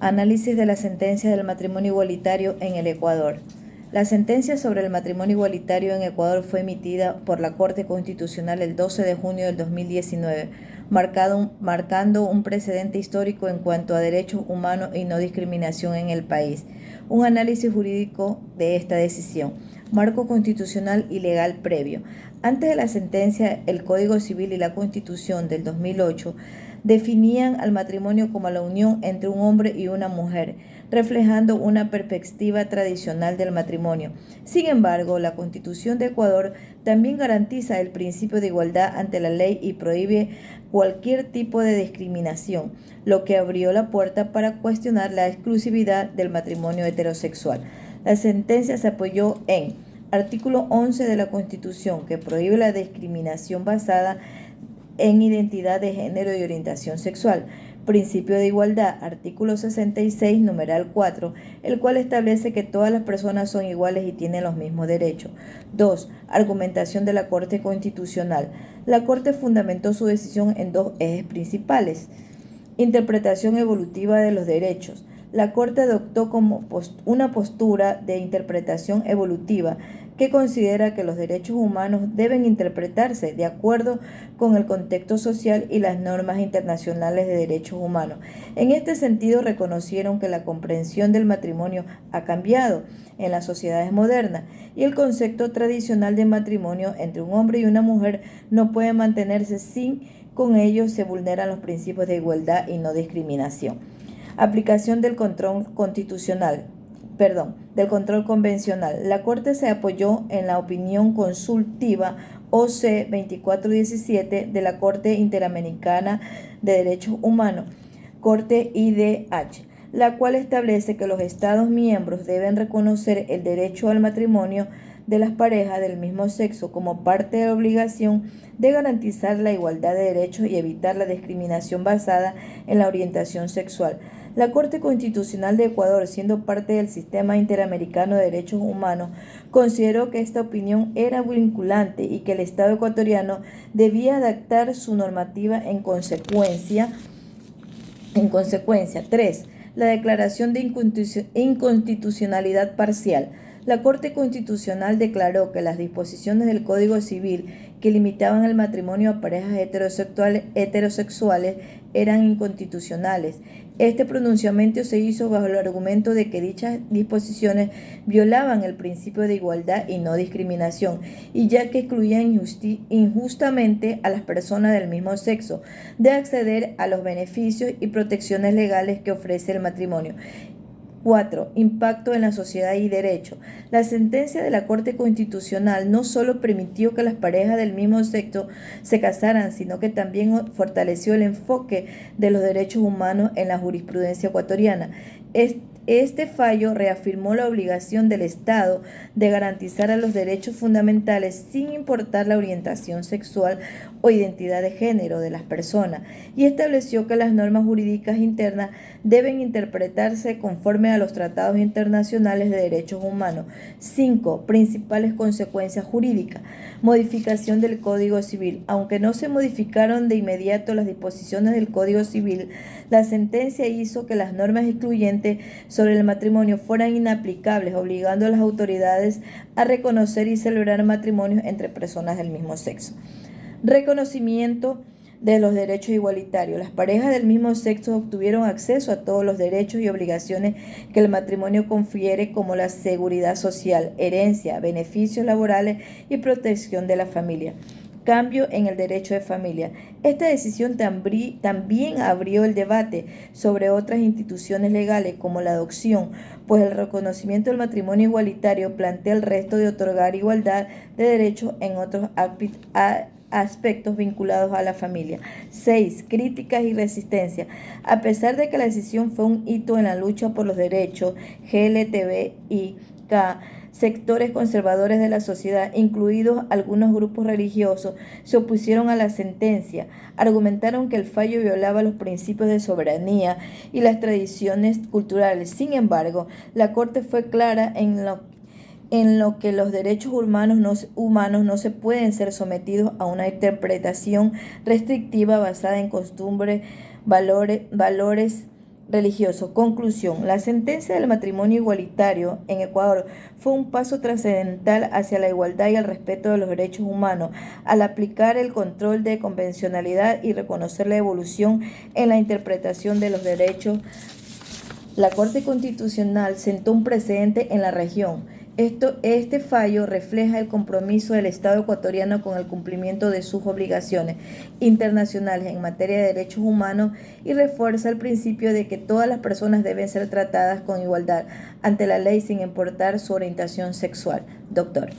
Análisis de la sentencia del matrimonio igualitario en el Ecuador. La sentencia sobre el matrimonio igualitario en Ecuador fue emitida por la Corte Constitucional el 12 de junio del 2019, marcando un precedente histórico en cuanto a derechos humanos y no discriminación en el país. Un análisis jurídico de esta decisión. Marco constitucional y legal previo. Antes de la sentencia, el Código Civil y la Constitución del 2008 definían al matrimonio como la unión entre un hombre y una mujer, reflejando una perspectiva tradicional del matrimonio. Sin embargo, la Constitución de Ecuador también garantiza el principio de igualdad ante la ley y prohíbe cualquier tipo de discriminación, lo que abrió la puerta para cuestionar la exclusividad del matrimonio heterosexual. La sentencia se apoyó en artículo 11 de la Constitución, que prohíbe la discriminación basada en identidad de género y orientación sexual. Principio de igualdad, artículo 66, numeral 4, el cual establece que todas las personas son iguales y tienen los mismos derechos. 2. Argumentación de la Corte Constitucional. La Corte fundamentó su decisión en dos ejes principales. Interpretación evolutiva de los derechos. La Corte adoptó como una postura de interpretación evolutiva que considera que los derechos humanos deben interpretarse de acuerdo con el contexto social y las normas internacionales de derechos humanos. En este sentido, reconocieron que la comprensión del matrimonio ha cambiado en las sociedades modernas y el concepto tradicional de matrimonio entre un hombre y una mujer no puede mantenerse sin con ello se vulneran los principios de igualdad y no discriminación. Aplicación del control convencional. La Corte se apoyó en la opinión consultiva OC 2417 de la Corte Interamericana de Derechos Humanos, Corte IDH, la cual establece que los Estados miembros deben reconocer el derecho al matrimonio de las parejas del mismo sexo como parte de la obligación de garantizar la igualdad de derechos y evitar la discriminación basada en la orientación sexual. La Corte Constitucional de Ecuador, siendo parte del Sistema Interamericano de Derechos Humanos, consideró que esta opinión era vinculante y que el Estado ecuatoriano debía adaptar su normativa en consecuencia. 3. La declaración de inconstitucionalidad parcial. La Corte Constitucional declaró que las disposiciones del Código Civil que limitaban el matrimonio a parejas heterosexuales eran inconstitucionales. Este pronunciamiento se hizo bajo el argumento de que dichas disposiciones violaban el principio de igualdad y no discriminación, y ya que excluían injustamente a las personas del mismo sexo de acceder a los beneficios y protecciones legales que ofrece el matrimonio. 4. Impacto en la sociedad y derecho. La sentencia de la Corte Constitucional no solo permitió que las parejas del mismo sexo se casaran, sino que también fortaleció el enfoque de los derechos humanos en la jurisprudencia ecuatoriana. Este fallo reafirmó la obligación del Estado de garantizar a los derechos fundamentales sin importar la orientación sexual o identidad de género de las personas y estableció que las normas jurídicas internas deben interpretarse conforme a los tratados internacionales de derechos humanos. 5. Principales consecuencias jurídicas. Modificación del Código Civil. Aunque no se modificaron de inmediato las disposiciones del Código Civil, la sentencia hizo que las normas excluyentes sobre el matrimonio fueran inaplicables, obligando a las autoridades a reconocer y celebrar matrimonios entre personas del mismo sexo. Reconocimiento de los derechos igualitarios. Las parejas del mismo sexo obtuvieron acceso a todos los derechos y obligaciones que el matrimonio confiere, como la seguridad social, herencia, beneficios laborales y protección de la familia. Cambio en el derecho de familia. Esta decisión también abrió el debate sobre otras instituciones legales como la adopción, pues el reconocimiento del matrimonio igualitario plantea el resto de otorgar igualdad de derechos en otros aspectos vinculados a la familia. 6. Críticas y resistencia. A pesar de que la decisión fue un hito en la lucha por los derechos LGTBIQ, sectores conservadores de la sociedad, incluidos algunos grupos religiosos, se opusieron a la sentencia. Argumentaron que el fallo violaba los principios de soberanía y las tradiciones culturales. Sin embargo, la Corte fue clara en lo que los derechos humanos no se pueden ser sometidos a una interpretación restrictiva basada en costumbres, valores religioso. Conclusión. La sentencia del matrimonio igualitario en Ecuador fue un paso trascendental hacia la igualdad y el respeto de los derechos humanos, al aplicar el control de convencionalidad y reconocer la evolución en la interpretación de los derechos. La Corte Constitucional sentó un precedente en la región. Este fallo refleja el compromiso del Estado ecuatoriano con el cumplimiento de sus obligaciones internacionales en materia de derechos humanos y refuerza el principio de que todas las personas deben ser tratadas con igualdad ante la ley sin importar su orientación sexual. Doctor.